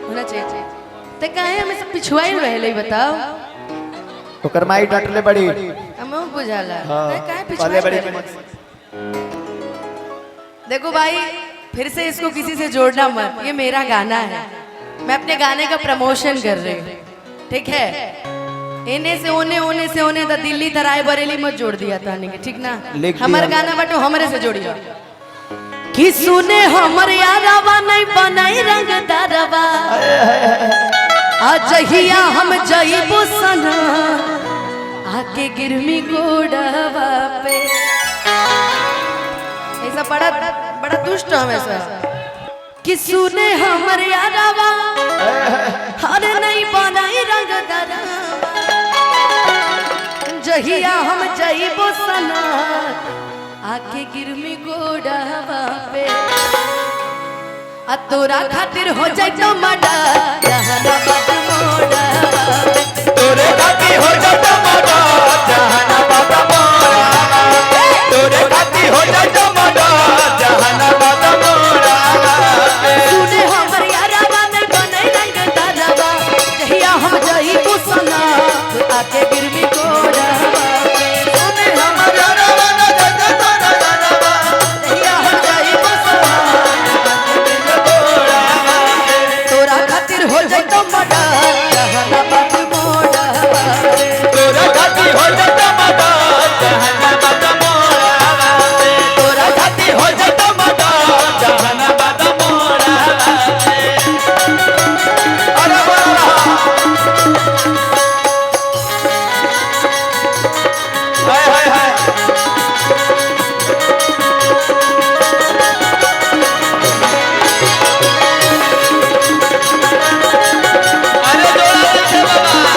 होना चाहिए। ते काहे हमें सब पिछुआई रहले बताओ। तो करमाई डटले बड़ी हमो बुझाला हाँ, ते काहे पहले बड़ी पिछुआई। देखो भाई फिर से इसको किसी से जोड़ना मत, ये मेरा गाना है, मैं अपने गाने का प्रमोशन कर रही हूँ, ठीक है। इन्हें से होने से होने तो दिल्ली तराई बरेली मत जोड़ दिया था नहीं, ठीक ना। हमारे गाना बटो हमरे से जोड़ियो कि सुने हमर यारावा नहीं बनाई रंग दारवा अजहिया हम जइबो सना आके गिरमी गोड़वा पे। ऐसा बड़ा बड़ा दुष्ट हमेशा कि सुने हमर यारावा हरे नहीं बनाई रंग दारवा जहिया हम जइबो सना आके गिरमी गोड़वा पे। आ तोरा खातिर हो जाए तो मडा जहानाबाद मोड़ा तोरे खातिर हो जाए तो मडा जहानाबाद मोड़ा तोरे खातिर हो जाए तो मडा जहानाबाद मोड़ा। सुने हमर यारावा नहीं बनै रंग दारवा जहिया हम जइबो सना आके गिरमी गोड़वा पे। सुने हमर यारावा नहीं बनै रंग दारवा जहिया हम जइबो सना तोरा खातिर हो जाए तो मडा जहानाबाद मोड़ा तोरे खातिर हो जाए तो मडा जहानाबाद मोड़ा तोरा खातिर हो जाए तो मडा जहानाबाद मोड़ा। अरे वाह हाय हाय हाय अरे जोड़ा दे बाबा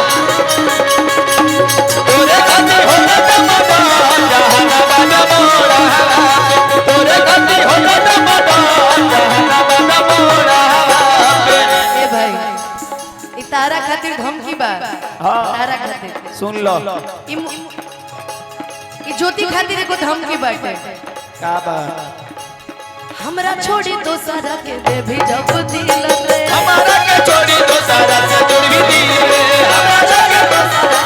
तोरे खातिर हो जाए तो मडा जहानाबाद मोड़ा तोरे खातिर हो जाए तो मडा जहानाबाद मोड़ा। ए भाई ई तारा खातिर धमकी बा। हाँ। तारा खातिर सुन लो ई ज्योति खातिर एगो धमकी बाटे। का बा हमरा छोड़ी तो सारा के दे भी जब दिल रे हमारा के छोड़ी तो सारा से जुड़ भी दी रे हमारा के तो सारा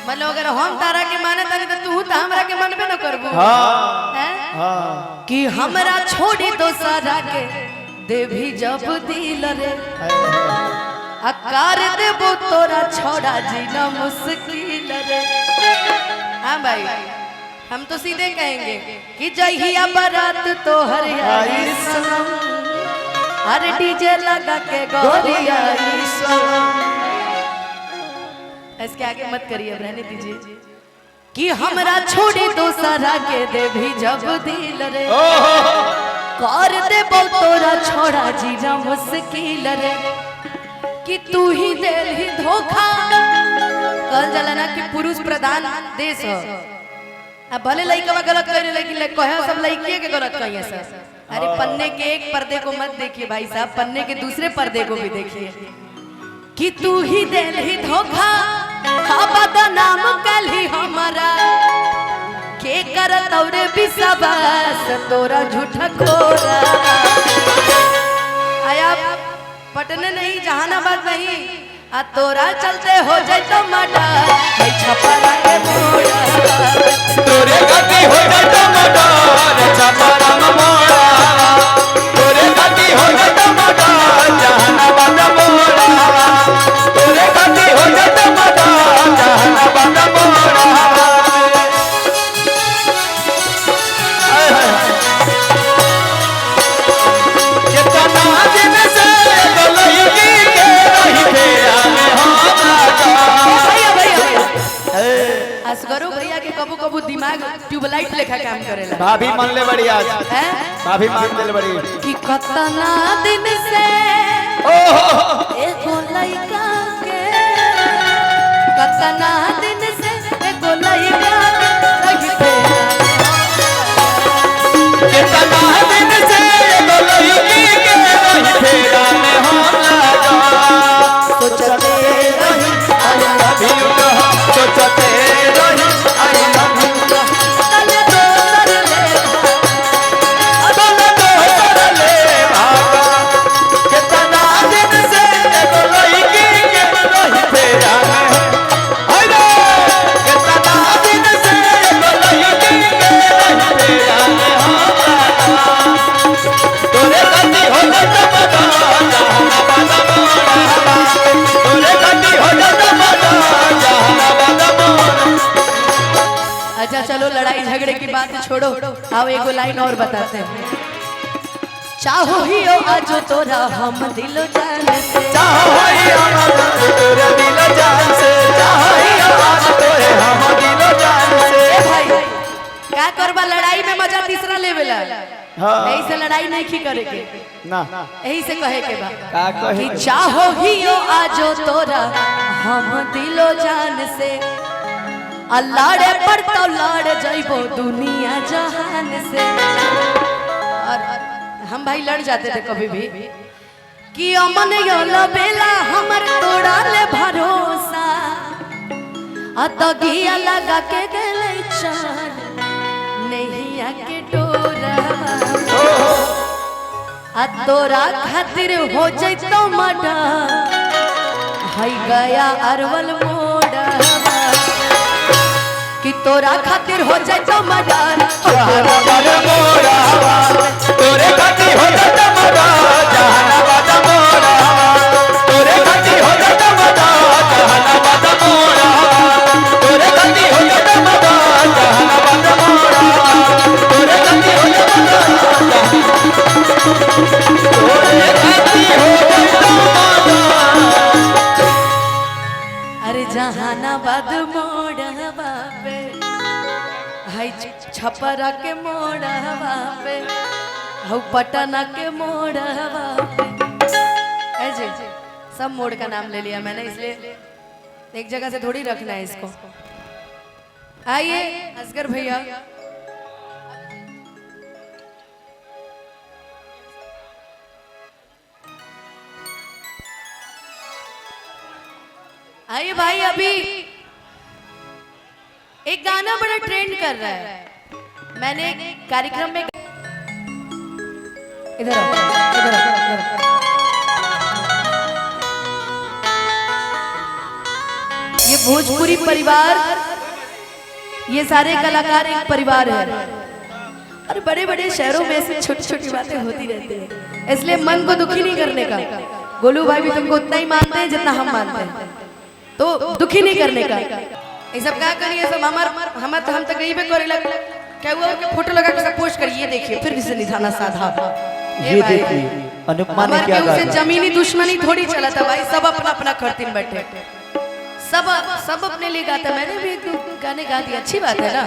मतलब अगर हम तारा के माने तानी तो तू तो हमरा के मानबे न करबू। हाँ हैं हाँ कि हमरा छोड़ी तो सारा के दे भी जब दिल रे आकार देबो तोरा छोड़ा जीना मुश्किल रे। हाँ भाई हम तो सीधे कहेंगे कि जहिया बारात तो हरियाई सनम हर डीजे लगा के गोरिया सनम। इसके आगे मत करिए, रहने दीजिए। कि हमरा छोड़ी दोसरा के दे भी जब दिल रे कर देबो तोरा छोड़ा जीना मुश्किल रे। कि तू ही दिल ही धोखा कल जाला ना कि पुरुष प्रधान देश हो। अब भले लड़का गलत करे लेकिन कहे सब लड़किए के गलत कहिए सर। अरे पन्ने के एक पर्दे को मत देखिए भाई साहब, पन्ने के दूसरे पर्दे को भी देखिए। कि तू ही दिल ही धोखा बदनाम कल ही हमारा के कर तौरे विश्वास तोरा झूठा खोरा। आया पटने नहीं जहानाबाद नहीं आ तोरा चलते हो जाए तो मडा छपरा के मोड़ा तोरे खातिर हो जाए तो मडा छपरा में मोड़ा तोरे खातिर हो जाए तो मडा जहानाबाद मोड़ा तोरे खातिर हो जाए तो मडा जहानाबाद मोड़ा। कितना दिन से गलई के रही फेरा में असगरो भैया के कबू कबू दिमाग ट्यूबलाइट लेखा काम करेला। भाभी मान ले बड़ी आज हैं भाभी मान ले बड़ी कि कतना दिन से एगो लइका के कतना दिन से एगो लइका रही तेरा कितना दिन से गलई के रही फेरा में हम लगा सोचते रही I love you सोचते रही I love you तले दोसर ले तले दोसर ले भागा चलो लड़ाई झगड़े की बात छोड़ो, आओ एगो लाइन और बताते हैं। चाहो ही हो आजो तोरा हम दिलो जान से, चाहो ही आज तोरे दिलो जान से, चाहो ही आज तोरे हम दिलो जान से। ए भाई क्या करबा लड़ाई में मजा तीसरा लेवेला। हाँ। यही से लड़ाई नहीं की करे के ना यही से कहे के बा का कहे कि चाहो ही हो आजो तोरा हम दिलो जान से, अल्लाड़े पर तो लड़ जाइबो दुनिया जहान से। और हम भाई लड़ जाते थे कभी भी कि अमन योला बेला हमर तोड़ा ले भरोसा, अतगिया लगा के गले चान नहीं आके डोरा, आ तोरा खातिर हो जैतो मडा हई गया अरवल मोड़ा, कि तोरा खातिर हो जैतो मडा जहानाबाद मोरा, तोरे खातिर हो जाता मदा जहानाबाद मोरा, तोरे खातिर हो जाता मदा जहानाबाद मोरा, तोरे खातिर हो जाता मदा जहानाबाद मोरा, तोरे खातिर हो जाता मदा, तोरे खातिर हो जाता मदा। अरे जहानाबाद मोड़वा पे हाय छपरा के मोड़वा पे हौ पटना के मोड़वा पे, ऐसे सब मोड़ का नाम ले लिया मैंने, इसलिए एक जगह से थोड़ी रखना है इसको। आइए असगर भैया, आइए भाई। अभी एक गाना बड़ा ट्रेंड कर रहा है, मैंने एक कार्यक्रम में इधर आओ, इधर आओ, इधर आओ। ये भोजपुरी परिवार, ये सारे कलाकार एक परिवार है और बड़े बड़े शहरों में से छोटी छोटी बातें होती रहती है, इसलिए मन को दुखी नहीं करने का। गोलू भाई भी तुमको उतना ही मानते हैं जितना हम मानते हैं, तो दुखी नहीं करने का। ये सब क्या करिए, सब हम तक गई पे करे लग क्या हुआ कि फोटो लगा के सब पोस्ट करिए, देखिए फिर किसी निशाना साधा। ये देखिए अनुपमा ने क्या उसे कहा, जमीनी दुश्मनी थोड़ी चला था भाई, सब अपना अपना करतीन बैठे, सब अपने लिए गाता। मैंने भी एक गाने गा दिया, अच्छी बात है ना।